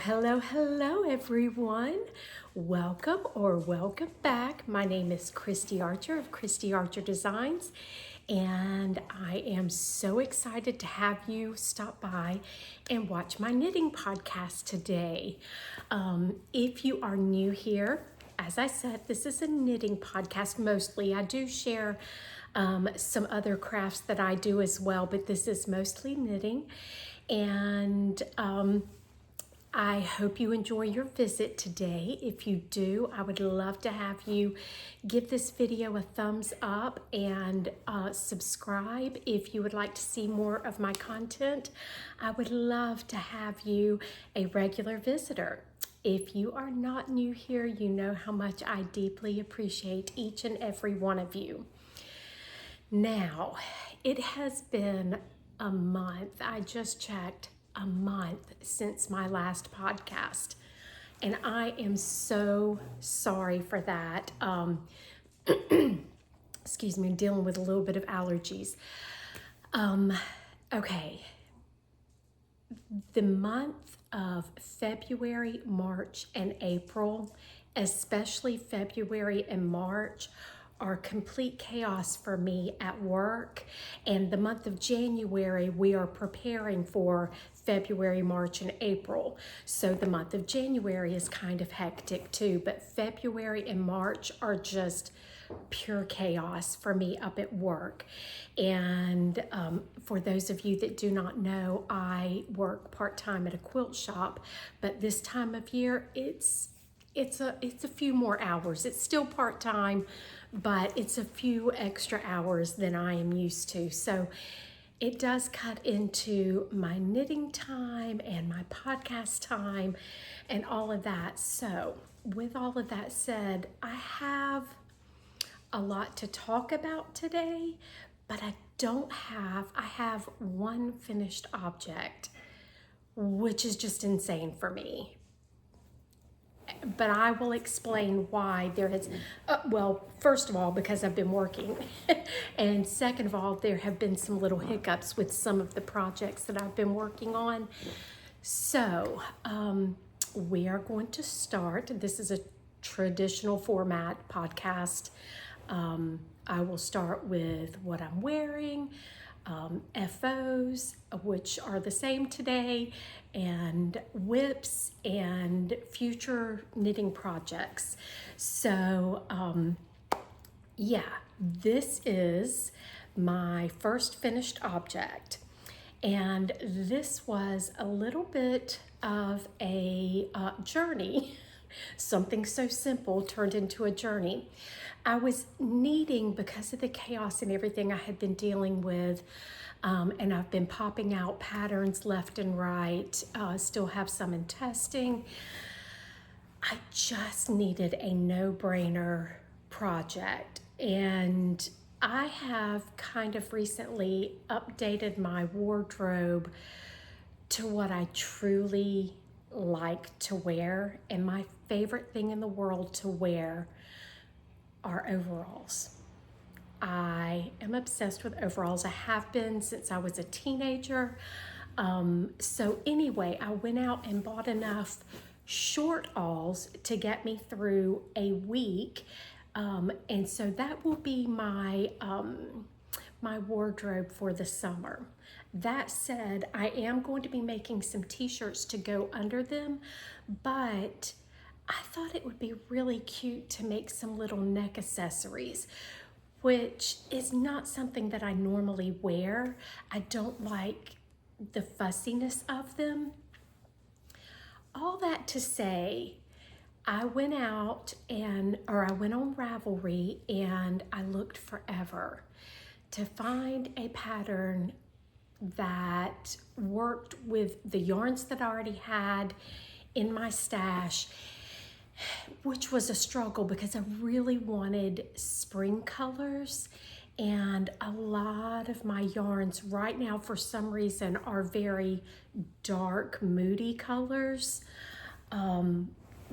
Hello, everyone. Welcome back. My name is Christy Archer of Christy Archer Designs, and I am so excited to have you stop by and watch my knitting podcast today. If you are new here, as I said, this is a knitting podcast mostly. I do share some other crafts that I do as well, but this is mostly knitting. And I hope you enjoy your visit today. If you do, I would love to have you give this video a thumbs up and subscribe if you would like to see more of my content. I would love to have you a regular visitor. If you are not new here, you know how much I deeply appreciate each and every one of you. Now, it has been a month. I just checked. A month since my last podcast, and I am so sorry for that. Excuse me, I'm dealing with a little bit of allergies. Okay, the month of February, March, and April, especially February and March, are complete chaos for me at work. And the month of January, we are preparing for February, March, and April. So the month of January is kind of hectic too, but February and March are just pure chaos for me up at work. And for those of you that do not know, I work part-time at a quilt shop, but this time of year, it's a few more hours. It's still part-time, but it's a few extra hours than I am used to. So it does cut into my knitting time and my podcast time and all of that. So with all of that said, I have a lot to talk about today, but I have one finished object, which is just insane for me. But I will explain why there has, well, first of all, because I've been working. And second of all, there have been some little hiccups with some of the projects that I've been working on. So we are going to start. This is a traditional format podcast. I will start with what I'm wearing, FOs, which are the same today, and whips and future knitting projects. So yeah, this is my first finished object, and this was a little bit of a journey. Something so simple turned into a journey. I was needing, because of the chaos and everything I had been dealing with, and I've been popping out patterns left and right, still have some in testing. I just needed a no-brainer project, and I have kind of recently updated my wardrobe to what I truly like to wear, and my favorite thing in the world to wear are overalls. I am obsessed with overalls. I have been since I was a teenager. So anyway, I went out and bought enough short-alls to get me through a week. And so that will be my my wardrobe for the summer. That said, I am going to be making some t-shirts to go under them, but I thought it would be really cute to make some little neck accessories, which is not something that I normally wear. I don't like the fussiness of them. All that to say, I went out I went on Ravelry, and I looked forever to find a pattern that worked with the yarns that I already had in my stash, which was a struggle because I really wanted spring colors, and a lot of my yarns right now for some reason are very dark, moody colors,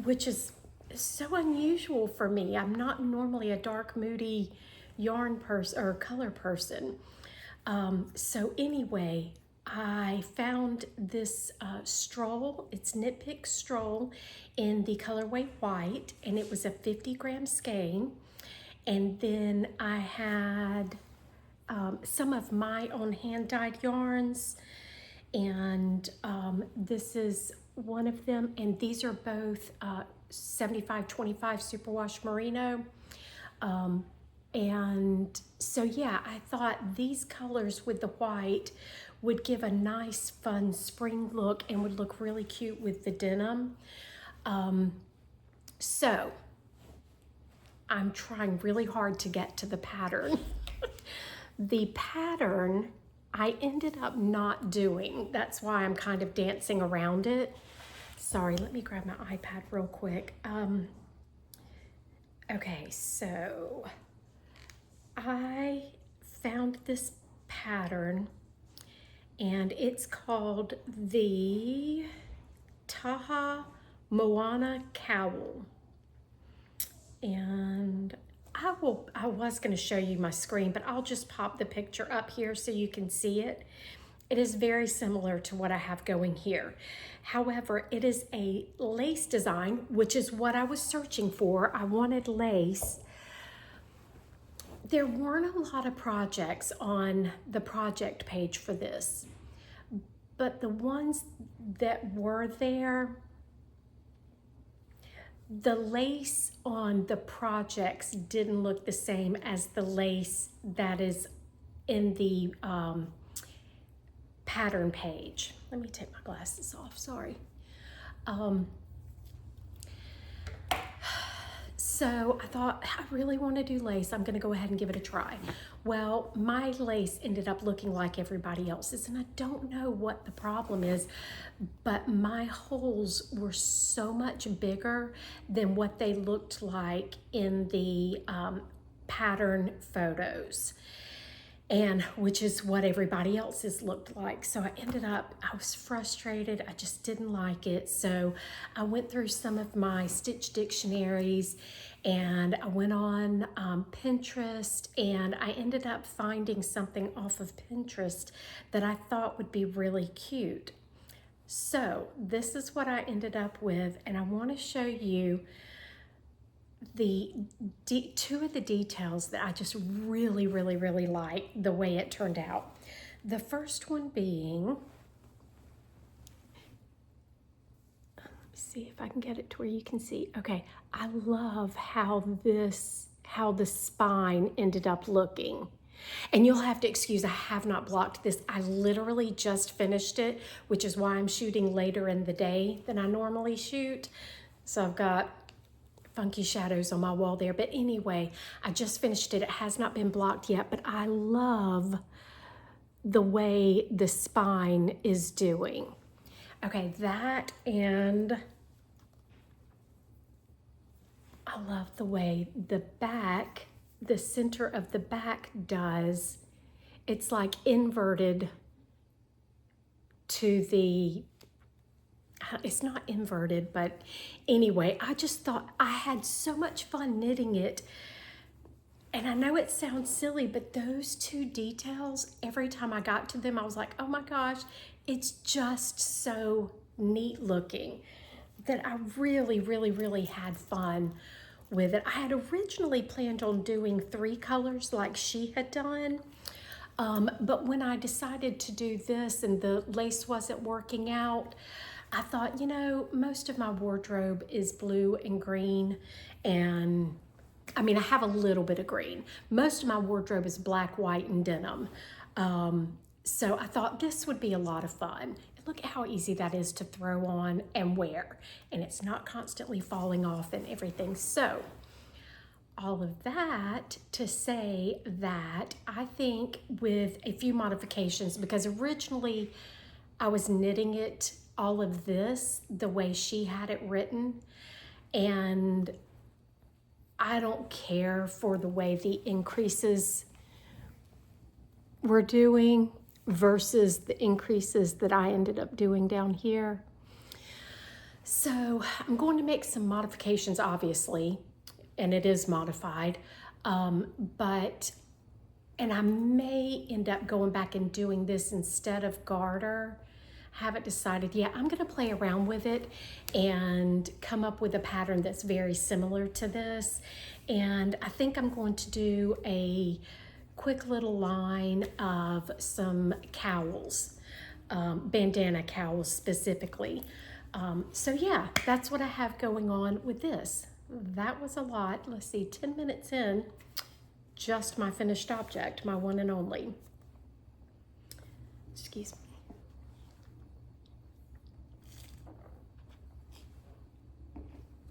which is so unusual for me. I'm not normally a dark, moody yarn person or color person. So anyway, I found this stroll. It's Nitpick Stroll in the colorway white, and it was a 50-gram skein. And then I had some of my own hand-dyed yarns, and this is one of them, and these are both 75/25 superwash merino. And so yeah, I thought these colors with the white would give a nice fun spring look and would look really cute with the denim. So I'm trying really hard to get to the pattern. The pattern I ended up not doing. That's why I'm kind of dancing around it. Sorry, let me grab my iPad real quick. Okay, so I found this pattern, and it's called the Taha Moana cowl. And I was going to show you my screen, but I'll just pop the picture up here so you can see it. It is very similar to what I have going here. However, it is a lace design, which is what I was searching for. I wanted lace. There weren't a lot of projects on the project page for this, but the ones that were there, the lace on the projects didn't look the same as the lace that is in the pattern page. Let me take my glasses off, sorry. So I thought, I really want to do lace. I'm going to go ahead and give it a try. Well, my lace ended up looking like everybody else's, and I don't know what the problem is, but my holes were so much bigger than what they looked like in the pattern photos, and which is what everybody else's looked like. So I was frustrated. I just didn't like it. So I went through some of my stitch dictionaries, and I went on Pinterest, and I ended up finding something off of Pinterest that I thought would be really cute. So this is what I ended up with, and I want to show you the two of the details that I just really like the way it turned out. The first one being, let me see if I can get it to where you can see. Okay, I love how the spine ended up looking. And you'll have to excuse, I have not blocked this. I literally just finished it, which is why I'm shooting later in the day than I normally shoot. So I've got funky shadows on my wall there. But anyway, I just finished it. It has not been blocked yet, but I love the way the spine is doing. Okay, that, and I love the way the back, the center of the back does. It's like inverted to the, it's not inverted, but anyway, I just thought I had so much fun knitting it. And I know it sounds silly, but those two details, every time I got to them, I was like, oh my gosh, it's just so neat looking that I really had fun with it. I had originally planned on doing 3 colors like she had done. But when I decided to do this and the lace wasn't working out, I thought, you know, most of my wardrobe is blue and green, and I mean, I have a little bit of green. Most of my wardrobe is black, white, and denim. So I thought this would be a lot of fun. And look at how easy that is to throw on and wear, and it's not constantly falling off and everything. So all of that to say that I think with a few modifications, because originally I was knitting it all of this the way she had it written, and I don't care for the way the increases were doing versus the increases that I ended up doing down here. So I'm going to make some modifications, obviously, and it is modified, but and I may end up going back and doing this instead of garter. Haven't decided yet. I'm gonna play around with it and come up with a pattern that's very similar to this. And I think I'm going to do a quick little line of some cowls, bandana cowls specifically. So yeah, that's what I have going on with this. That was a lot. Let's see, 10 minutes in, just my finished object, my one and only. Excuse me.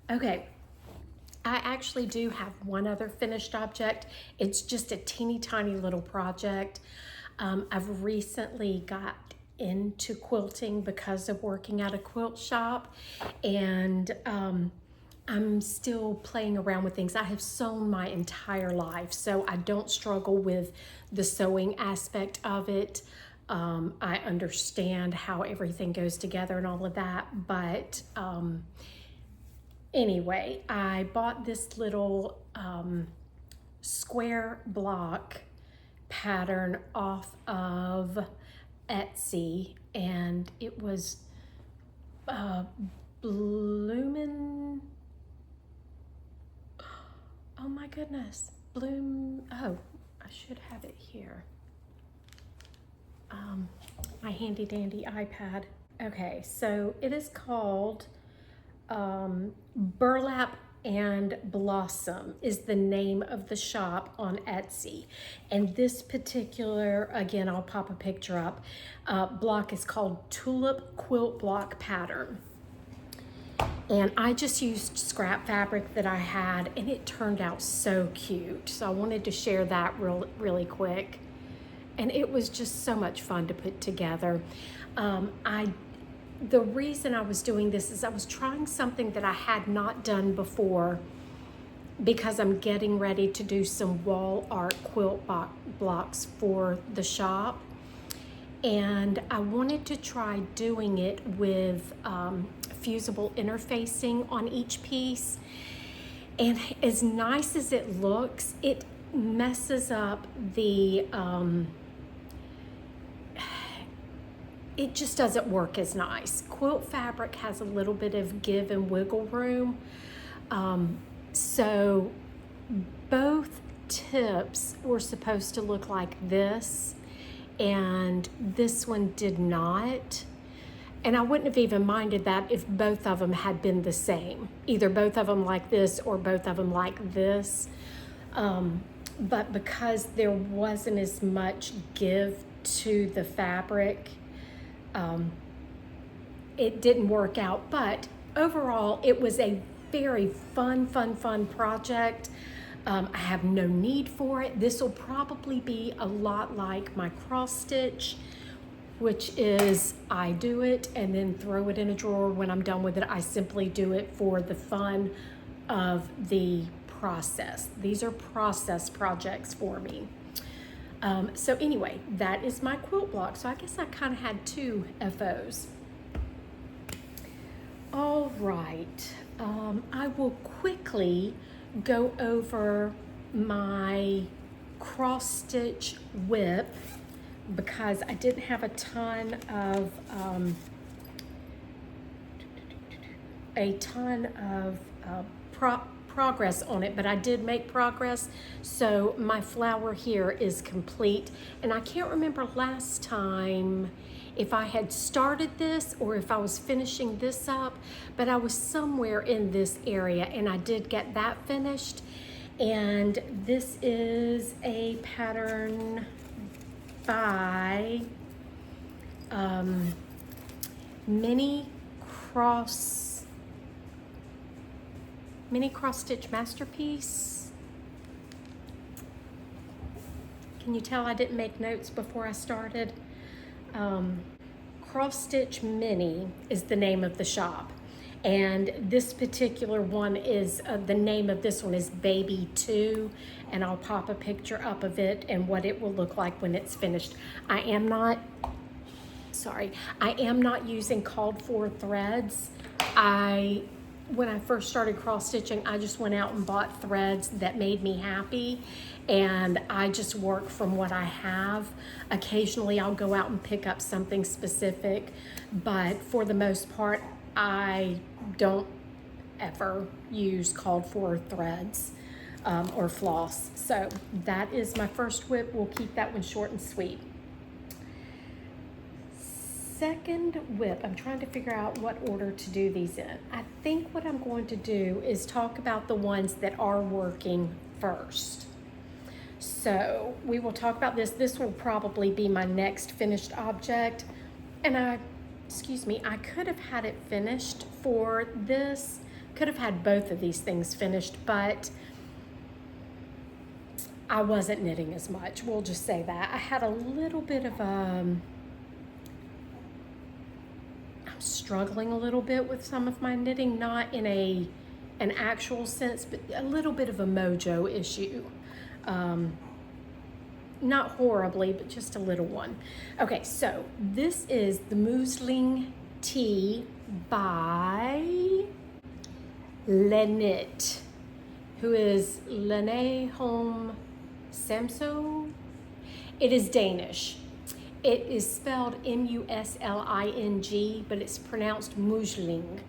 Okay, I actually do have one other finished object. It's just a teeny tiny little project. I've recently got into quilting because of working at a quilt shop, and I'm still playing around with things. I have sewn my entire life, so I don't struggle with the sewing aspect of it. I understand how everything goes together and all of that, but anyway, I bought this little square block pattern off of Etsy, and it was Bloomin', oh my goodness, oh, I should have it here. My handy dandy iPad. Okay, so it is called Burlap and Blossom is the name of the shop on Etsy. And this particular, again, I'll pop a picture up, block is called Tulip Quilt Block Pattern. And I just used scrap fabric that I had, and it turned out so cute. So I wanted to share that really quick. And it was just so much fun to put together. The reason I was doing this is I was trying something that I had not done before, because I'm getting ready to do some wall art quilt blocks for the shop. And I wanted to try doing it with fusible interfacing on each piece. And as nice as it looks, it messes up the, it just doesn't work as nice. Quilt fabric has a little bit of give and wiggle room. So both tips were supposed to look like this, and this one did not. And I wouldn't have even minded that if both of them had been the same. Either both of them like this or both of them like this. But because there wasn't as much give to the fabric, it didn't work out. But overall, it was a very fun project. I have no need for it. This will probably be a lot like my cross stitch, which is I do it and then throw it in a drawer. When I'm done with it, I simply do it for the fun of the process. These are process projects for me. So anyway, that is my quilt block. So I guess I kind of had two FOs. All right, I will quickly go over my cross stitch whip, because I didn't have a ton of progress on it, but I did make progress. So my flower here is complete, and I can't remember last time if I had started this or if I was finishing this up, but I was somewhere in this area and I did get that finished. And this is a pattern by mini cross stitch masterpiece. Can you tell I didn't make notes before I started? Cross Stitch Mini is the name of the shop, and this particular one is the name of this one is Baby 2, and I'll pop a picture up of it and what it will look like when it's finished. I am not using called for threads. I when I first started cross stitching, I just went out and bought threads that made me happy, and I just work from what I have. Occasionally I'll go out and pick up something specific, but for the most part, I don't ever use called for threads or floss. So that is my first whip. We'll keep that one short and sweet. Second whip, I'm trying to figure out what order to do these in. I think what I'm going to do is talk about the ones that are working first. So we will talk about this. This will probably be my next finished object. And I could have had it finished for this. Could have had both of these things finished, but I wasn't knitting as much. We'll just say that. I had a little bit of I'm struggling a little bit with some of my knitting, not in an actual sense, but a little bit of a mojo issue. Not horribly, but just a little one. Okay, so this is the Mousseline Tee by Lenit, who is Lene Home Samso. It is Danish. It is spelled M-U-S-L-I-N-G, but it's pronounced Mousseline.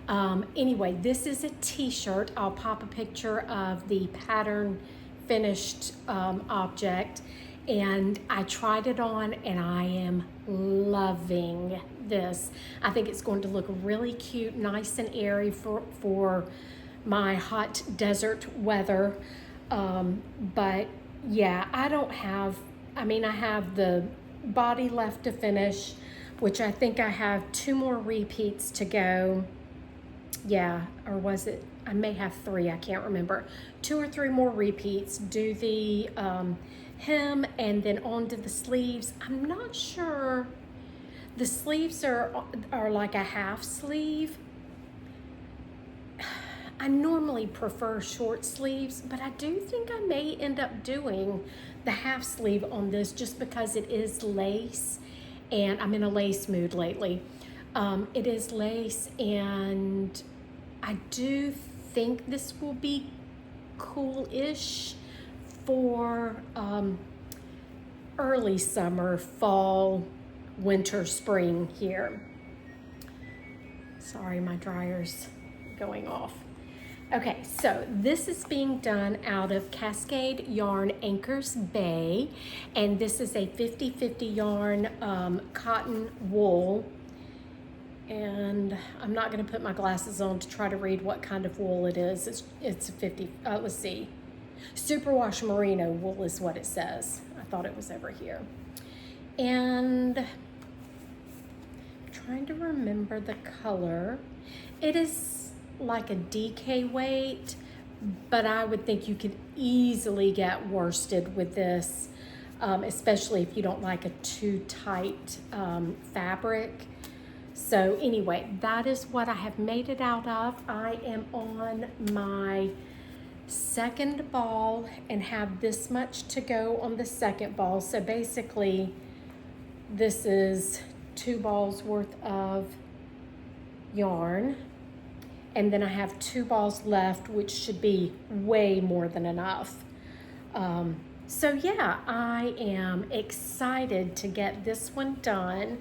Anyway, this is a t-shirt. I'll pop a picture of the pattern finished object, and I tried it on and I am loving this. I think it's going to look really cute, nice and airy for my hot desert weather. But yeah, I have the body left to finish, which I think I have 2 more repeats to go. Yeah, or was it? I may have 3, I can't remember. 2 or 3 more repeats. Do the hem and then onto the sleeves. I'm not sure. The sleeves are like a half sleeve. I normally prefer short sleeves, but I do think I may end up doing the half sleeve on this just because it is lace, and I'm in a lace mood lately. It is lace, and I do think this will be cool-ish for early summer, fall, winter, spring here. Sorry, my dryer's going off. Okay, so this is being done out of Cascade Yarn Anchors Bay, and this is a 50-50 yarn cotton wool. And I'm not going to put my glasses on to try to read what kind of wool it is. It's a 50, let's see. Superwash Merino wool is what it says. I thought it was over here. And I'm trying to remember the color. It is like a DK weight, but I would think you could easily get worsted with this, especially if you don't like a too tight fabric. So anyway, that is what I have made it out of. I am on my second ball and have this much to go on the second ball. So basically, this is 2 balls worth of yarn. And then I have 2 balls left, which should be way more than enough. So yeah, I am excited to get this one done.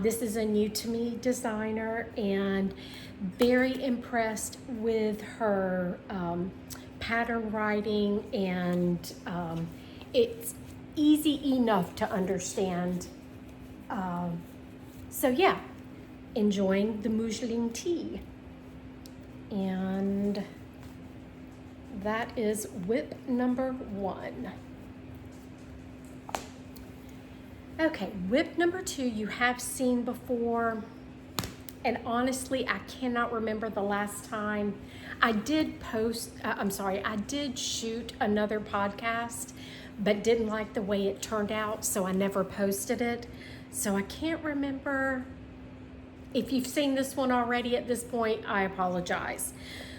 This is a new to me designer, and very impressed with her pattern writing, and it's easy enough to understand. So yeah, enjoying the Mousseline Tee. And that is whip number 1. Okay, whip number 2 you have seen before, and honestly I cannot remember the last time. I did shoot another podcast, but didn't like the way it turned out, so I never posted it. So I can't remember. If you've seen this one already at this point, I apologize.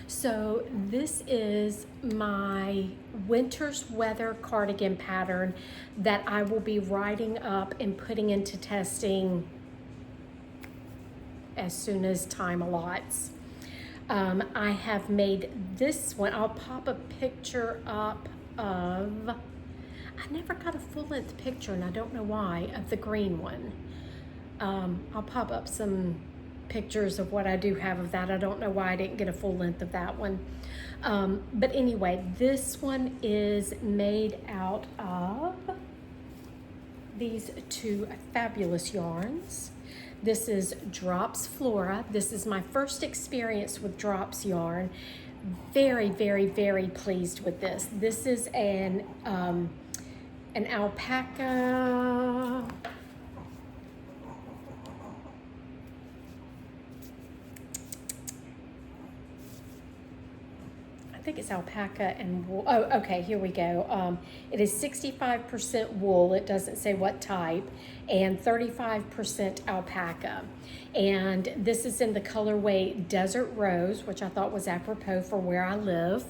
So this is my winter's weather cardigan pattern that I will be writing up and putting into testing as soon as time allots. I have made this one. I'll pop a picture up of, I never got a full length picture and I don't know why, of the green one. I'll pop up some pictures of what I do have of that. I don't know why I didn't get a full length of that one. But anyway, this one is made out of these two fabulous yarns. This is Drops Flora. This is my first experience with Drops yarn. Very, very, very pleased with this. This is an alpaca. I think it's alpaca and wool. Oh, okay, here we go. It is 65% wool, it doesn't say what type, and 35% alpaca. And this is in the colorway Desert Rose, which I thought was apropos for where I live.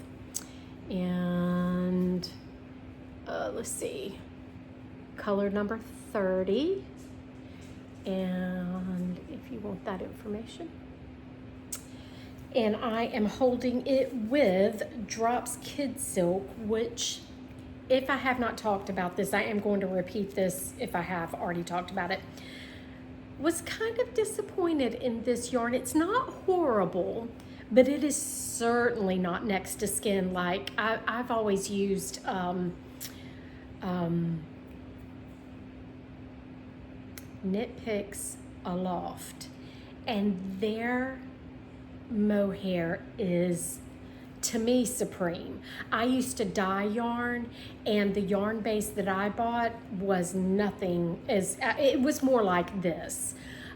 And let's see, color number 30. And if you want that information. And I am holding it with Drops Kid Silk, which, if I have not talked about this, I am going to repeat this if I have already talked about it. Was kind of disappointed in this yarn. It's not horrible, but it is certainly not next to skin. Like I've always used Knit Picks Aloft, and their mohair is, to me, supreme. I used to dye yarn, and the yarn base that I bought was nothing as, it was more like this.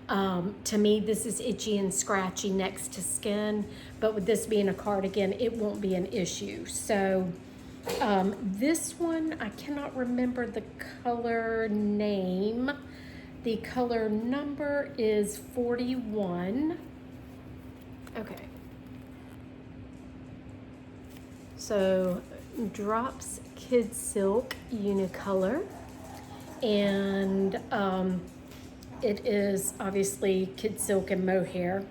To me, this is itchy and scratchy next to skin, but with this being a cardigan, it won't be an issue. So this one, I cannot remember the color name. The color number is 41. Okay, so Drops Kid Silk Unicolor, and it is obviously Kid Silk and mohair,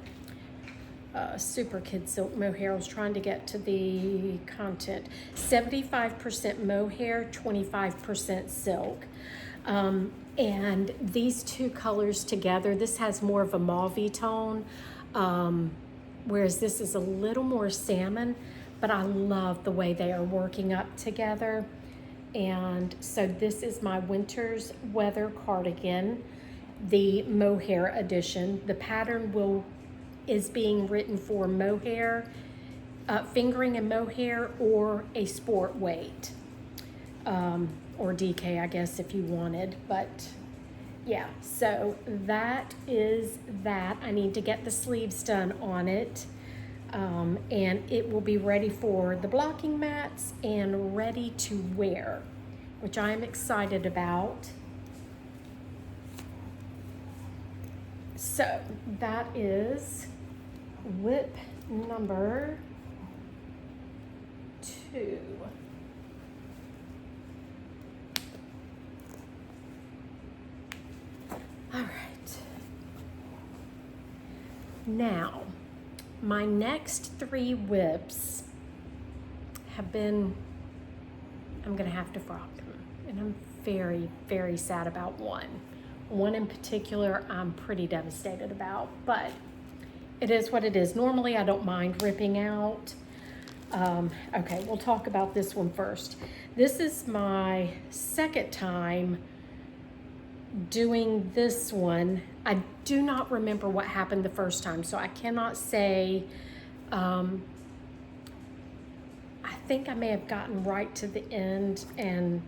super Kid Silk mohair. I was trying to get to the content. 75% mohair, 25% silk. And these two colors together, this has more of a mauve tone, whereas this is a little more salmon, but I love the way they are working up together. And so this is my winter's weather cardigan, the mohair edition. The pattern is being written for mohair, fingering and mohair, or a sport weight, or DK, I guess, if you wanted, but yeah, so that is that. I need to get the sleeves done on it, and it will be ready for the blocking mats and ready to wear, which I am excited about. So that is whip number 2. All right. Now, my next 3 whips have been, I'm gonna have to frock them. And I'm very, very sad about one. One in particular, I'm pretty devastated about, but it is what it is. Normally, I don't mind ripping out. Okay, we'll talk about this one first. This is my second time doing this one. I do not remember what happened the first time, so I cannot say. I think I may have gotten right to the end, and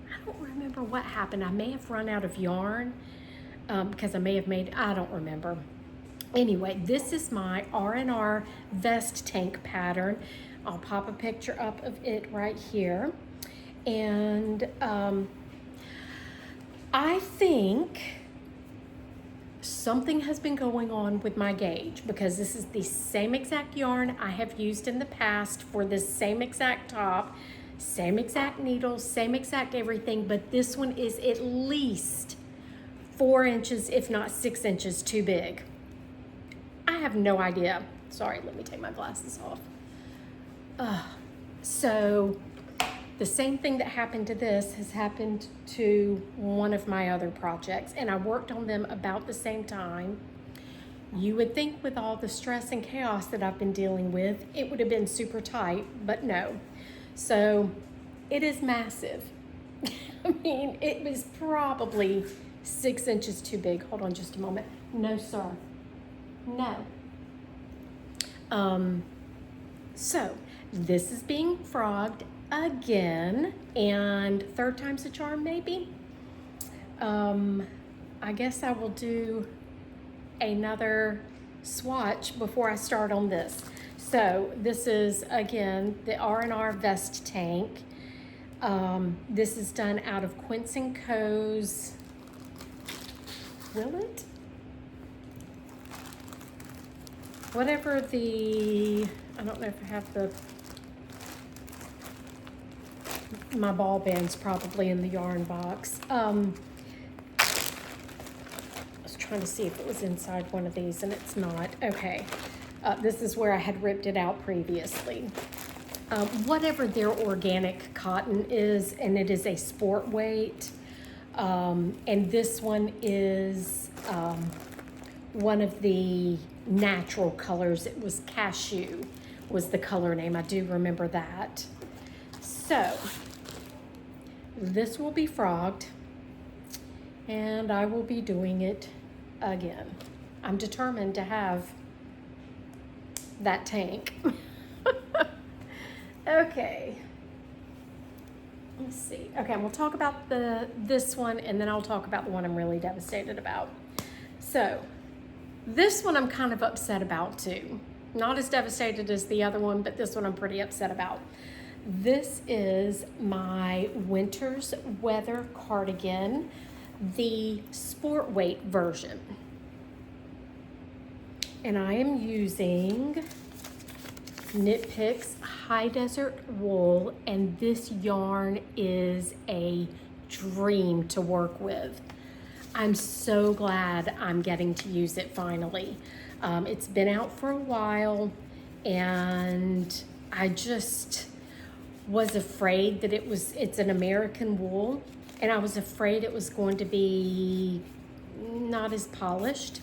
I don't remember what happened. I may have run out of yarn, because I may have made, I don't remember. Anyway, this is my R&R vest tank pattern. I'll pop a picture up of it right here. And I think something has been going on with my gauge, because this is the same exact yarn I have used in the past for this same exact top, same exact needles, same exact everything, but this one is at least 4 inches, if not 6 inches too big. I have no idea Sorry, let me take my glasses off. So the same thing that happened to this has happened to one of my other projects, and I worked on them about the same time. You would think with all the stress and chaos that I've been dealing with, it would have been super tight, but no. So it is massive. I mean, it was probably 6 inches too big. Hold on just a moment. No, sir. No. So this is being frogged again, and third time's a charm maybe. I guess I will do another swatch before I start on this. So this is again the R&R vest tank. This is done out of Quince & Co.'s Quilt? Whatever the, I don't know if I have my ball band's probably in the yarn box. I was trying to see if it was inside one of these, and it's not. Okay, this is where I had ripped it out previously. Whatever their organic cotton is, and it is a Sportweight. And this one is one of the natural colors. It was cashew was the color name. I do remember that. So this will be frogged, and I will be doing it again. I'm determined to have that tank. Okay. Let's see. Okay, we'll talk about this one, and then I'll talk about the one I'm really devastated about. So this one I'm kind of upset about too. Not as devastated as the other one, but this one I'm pretty upset about. This is my winter's weather cardigan, the Sportweight version. And I am using Knit Picks High Desert Wool, and this yarn is a dream to work with. I'm so glad I'm getting to use it finally. It's been out for a while, and I just was afraid that it's an American wool, and I was afraid it was going to be not as polished.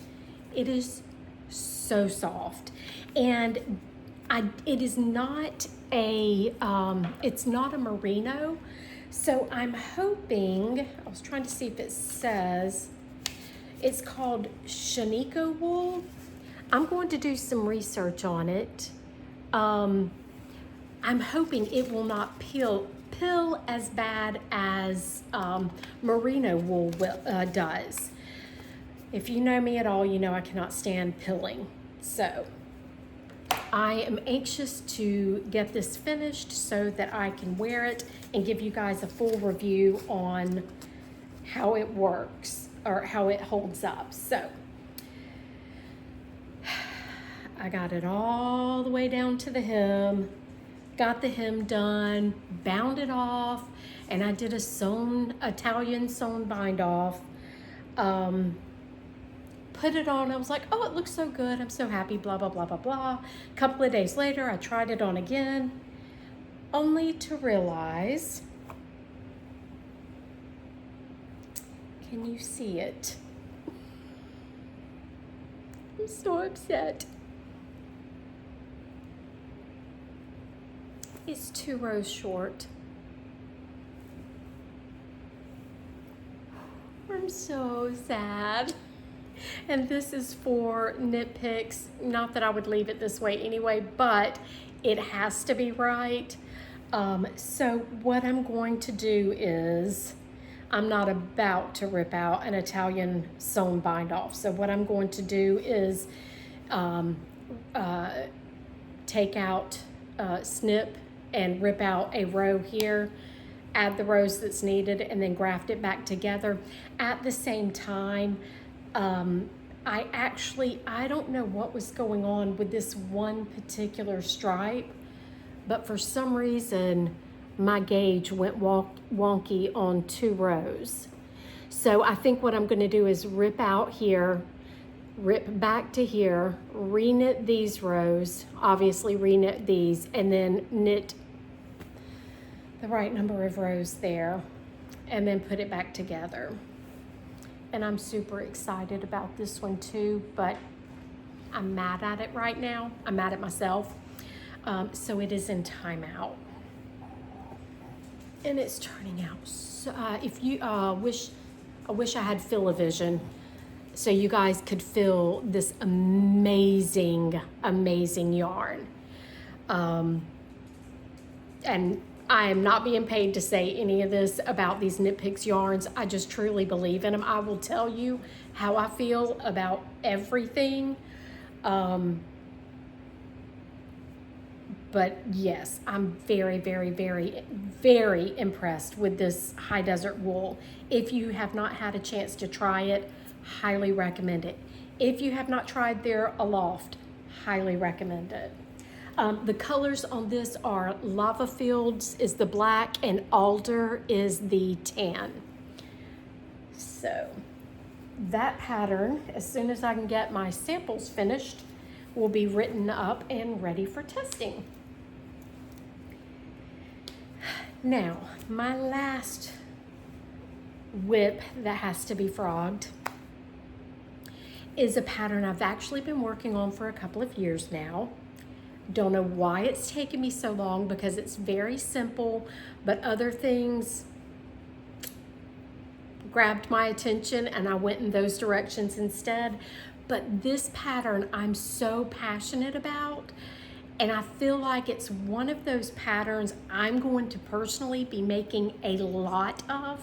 It is so soft, and it is not it's not a merino. So I'm hoping, I was trying to see if it says, it's called Shaniko wool. I'm going to do some research on it. I'm hoping it will not pill as bad as merino wool does. If you know me at all, you know I cannot stand pilling. So I am anxious to get this finished so that I can wear it and give you guys a full review on how it works or how it holds up. So I got it all the way down to the hem, got the hem done, bound it off, and I did a Italian sewn bind off. Put it on, I was like, oh, it looks so good, I'm so happy, blah, blah, blah, blah, blah. A couple of days later, I tried it on again, only to realize, can you see it? I'm so upset. It's 2 rows short. I'm so sad. And this is for Knit Picks. Not that I would leave it this way anyway, but it has to be right. So what I'm going to do is, I'm not about to rip out an Italian sewn bind off. So what I'm going to do is take out, snip and rip out a row here, add the rows that's needed, and then graft it back together. At the same time, I don't know what was going on with this one particular stripe, but for some reason my gauge went wonky on 2 rows. So I think what I'm going to do is rip out here, rip back to here, re-knit these rows, obviously re-knit these, and then knit the right number of rows there, and then put it back together. And I'm super excited about this one too, but I'm mad at it right now. I'm mad at myself. So it is in timeout. And it's turning out so, if you I wish I had fill-a-vision so you guys could feel this amazing, amazing yarn. And I am not being paid to say any of this about these Knit Picks yarns. I just truly believe in them. I will tell you how I feel about everything. But yes, I'm very, very, very, very impressed with this high desert wool. If you have not had a chance to try it, highly recommend it. If you have not tried their Aloft, highly recommend it. The colors on this are Lava Fields is the black and Alder is the tan. So that pattern, as soon as I can get my samples finished, will be written up and ready for testing. Now, my last whip that has to be frogged is a pattern I've actually been working on for a couple of years now. Don't know why it's taken me so long because it's very simple, but other things grabbed my attention and I went in those directions instead. But this pattern I'm so passionate about, and I feel like it's one of those patterns I'm going to personally be making a lot of.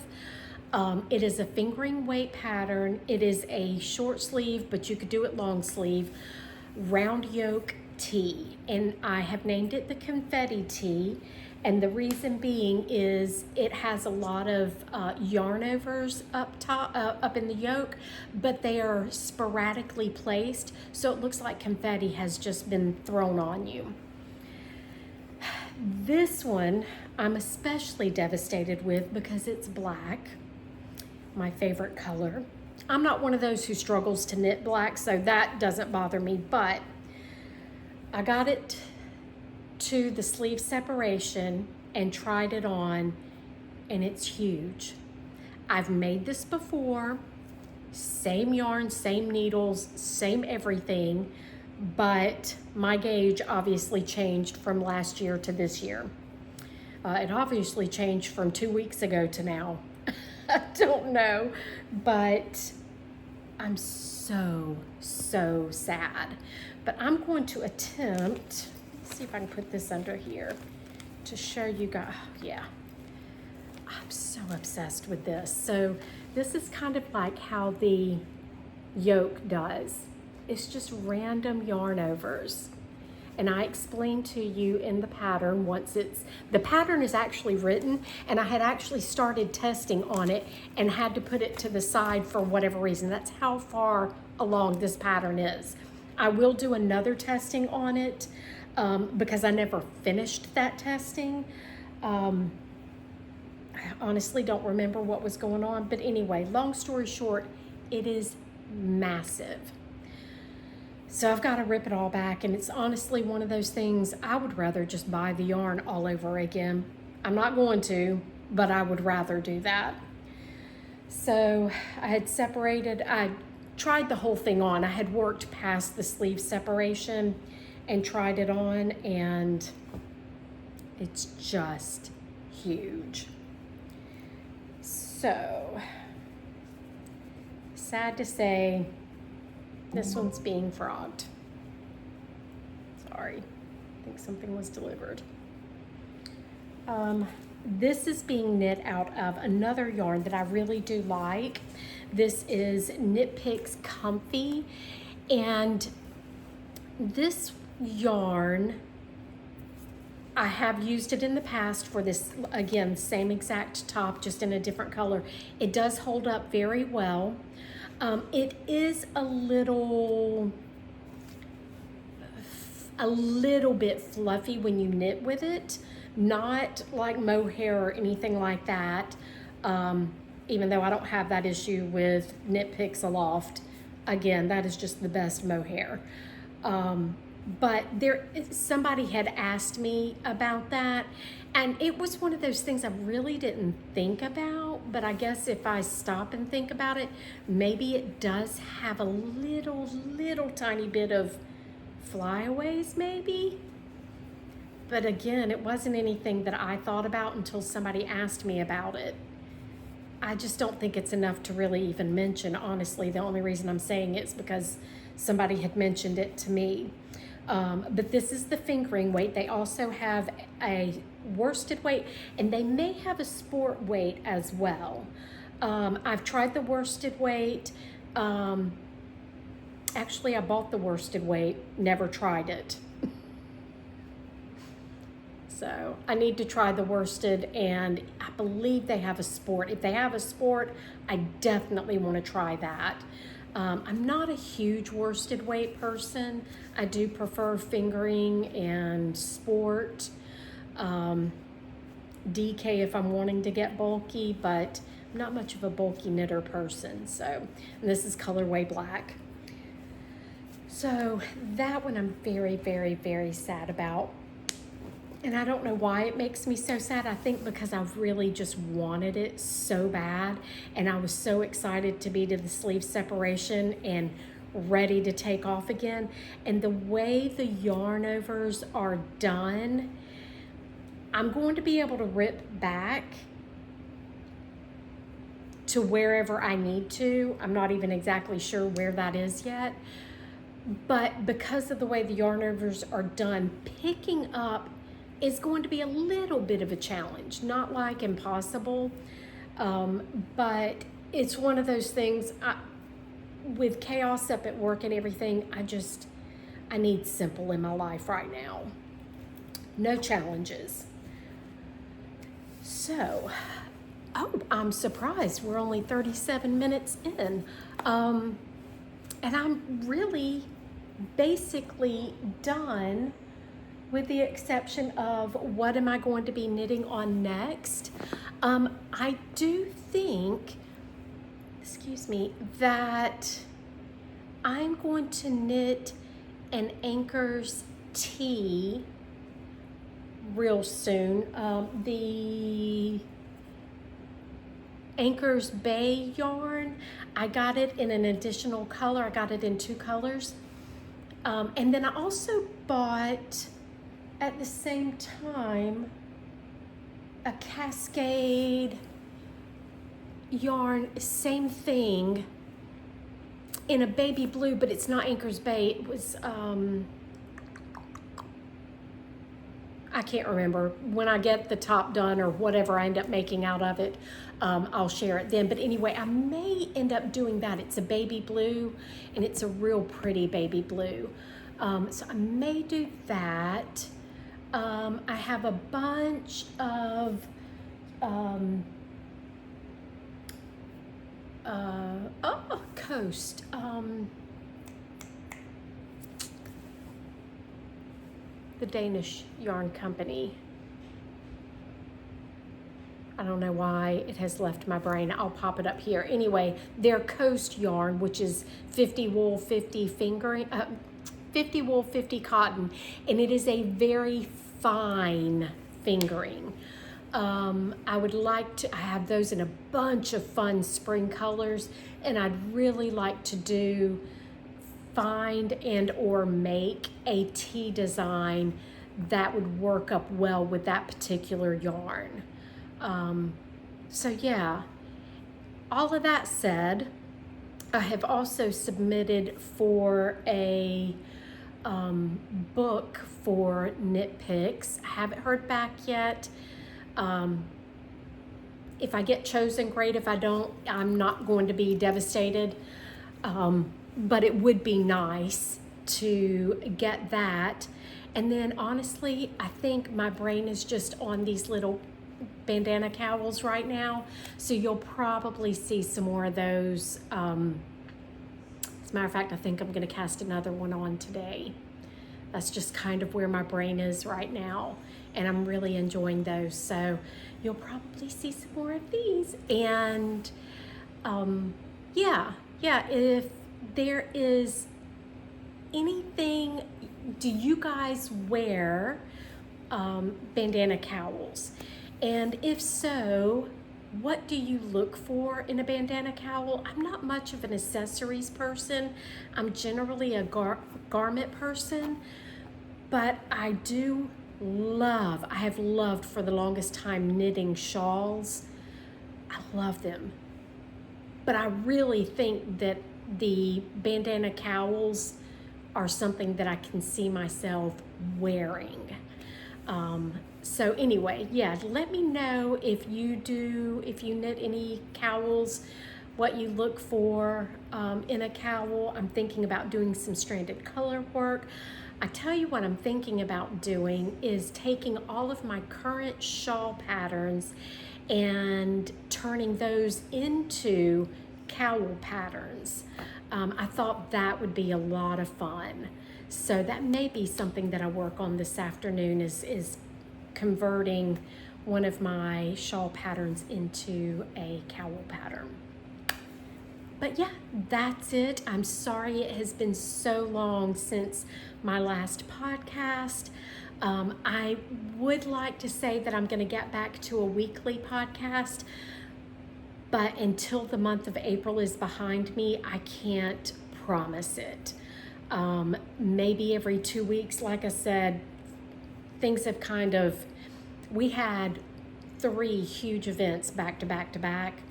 It is a fingering weight pattern. It is a short sleeve, but you could do it long sleeve, round yoke tee. And I have named it the Confetti tee. And the reason being is it has a lot of yarn overs up top, up in the yoke, but they are sporadically placed. So it looks like confetti has just been thrown on you. This one I'm especially devastated with because it's black, my favorite color. I'm not one of those who struggles to knit black, so that doesn't bother me, but I got it to the sleeve separation and tried it on, and it's huge. I've made this before, same yarn, same needles, same everything, but my gauge obviously changed from last year to this year. It obviously changed from 2 weeks ago to now. I don't know, but I'm so sad. But I'm going to attempt, let's see if I can put this under here to show you guys. Oh, yeah, I'm so obsessed with this. So this is kind of like how the yoke does. It's just random yarn overs. And I explained to you in the pattern once the pattern is actually written, and I had actually started testing on it and had to put it to the side for whatever reason. That's how far along this pattern is. I will do another testing on it because I never finished that testing. I honestly don't remember what was going on, but anyway, long story short, it is massive. So I've got to rip it all back, and it's honestly one of those things I would rather just buy the yarn all over again. I'm not going to, but I would rather do that. So I had separated, I tried the whole thing on. I had worked past the sleeve separation and tried it on, and it's just huge. So sad to say, this one's being frogged. Sorry, I think something was delivered. This is being knit out of another yarn that I really do like. This is Knit Picks Comfy, and this yarn, I have used it in the past for this, again, same exact top, just in a different color. It does hold up very well. It is a little bit fluffy when you knit with it, not like mohair or anything like that. Even though I don't have that issue with Knit Picks Aloft, Again, that is just the best mohair. But somebody had asked me about that, and it was one of those things I really didn't think about, but I guess if I stop and think about it, maybe it does have a little tiny bit of flyaways maybe. But again, it wasn't anything that I thought about until somebody asked me about it. I just don't think it's enough to really even mention, honestly. The only reason I'm saying it is because somebody had mentioned it to me. But this is the fingering weight. They also have a worsted weight, and they may have a sport weight as well. I've tried the worsted weight. Actually, I bought the worsted weight, never tried it. So I need to try the worsted, and I believe they have a sport. If they have a sport, I definitely want to try that. I'm not a huge worsted weight person. I do prefer fingering and sport. DK if I'm wanting to get bulky, but I'm not much of a bulky knitter person. So, and this is colorway black. So that one I'm very sad about. And I don't know why it makes me so sad. I think because I've really just wanted it so bad, and I was so excited to be to the sleeve separation and ready to take off again. And the way the yarn overs are done, I'm going to be able to rip back to wherever I need to. I'm not even exactly sure where that is yet. But because of the way the yarn overs are done, picking up is going to be a little bit of a challenge, not like impossible, but it's one of those things. With chaos up at work and everything, I need simple in my life right now. No challenges. So, oh, I'm surprised we're only 37 minutes in, and I'm really basically done, with the exception of what am I going to be knitting on next. I do think, excuse me, that I'm going to knit an Anchor's tee real soon. The Anchor's Bay yarn, I got it in an additional color. I got it in 2 colors. And then I also bought, at the same time, a Cascade yarn, same thing, in a baby blue, but it's not Anchor's Bay. It was, I can't remember. When I get the top done or whatever I end up making out of it, I'll share it then. But anyway, I may end up doing that. It's a baby blue, and it's a real pretty baby blue. So I may do that. I have a bunch of Coast. The Danish yarn company. I don't know why it has left my brain. I'll pop it up here. Anyway, their Coast yarn, which is 50 wool, 50 fingering, 50 wool, 50 cotton, and it is a very fine fingering. I would like to, I have those in a bunch of fun spring colors, and I'd really like to find and or make a tee design that would work up well with that particular yarn. So yeah, all of that said, I have also submitted for a book for Knit Picks. I haven't heard back yet. If I get chosen, great. If I don't, I'm not going to be devastated. But it would be nice to get that. And then honestly, I think my brain is just on these little bandana cowls right now. So you'll probably see some more of those. As a matter of fact, I think I'm going to cast another one on today. That's just kind of where my brain is right now, and I'm really enjoying those. So you'll probably see some more of these. And yeah, if there is anything, do you guys wear bandana cowls? And if so, what do you look for in a bandana cowl? I'm not much of an accessories person. I'm generally a garment person, but I have loved for the longest time knitting shawls. I love them. But I really think that the bandana cowls are something that I can see myself wearing. So anyway, yeah, let me know if you knit any cowls, what you look for in a cowl. I'm thinking about doing some stranded color work. I tell you what I'm thinking about doing is taking all of my current shawl patterns and turning those into cowl patterns. I thought that would be a lot of fun. So that may be something that I work on this afternoon is converting one of my shawl patterns into a cowl pattern. But yeah, that's it. I'm sorry it has been so long since my last podcast. I would like to say that I'm going to get back to a weekly podcast, but until the month of April is behind me, I can't promise it. Maybe every 2 weeks, like I said, things have we had 3 huge events back to back to back,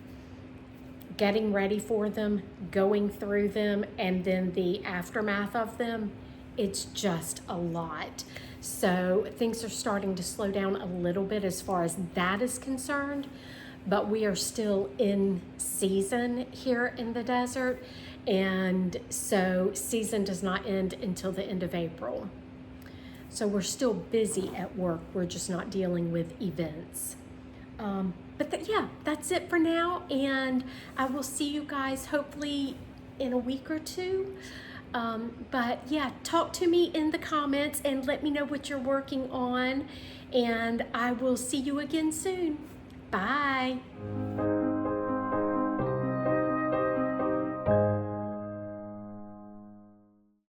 getting ready for them, going through them, and then the aftermath of them. It's just a lot. So things are starting to slow down a little bit as far as that is concerned, but we are still in season here in the desert, and so season does not end until the end of April. So we're still busy at work, we're just not dealing with events. Yeah, that's it for now, and I will see you guys hopefully in a week or two. But yeah, talk to me in the comments and let me know what you're working on, and I will see you again soon. Bye.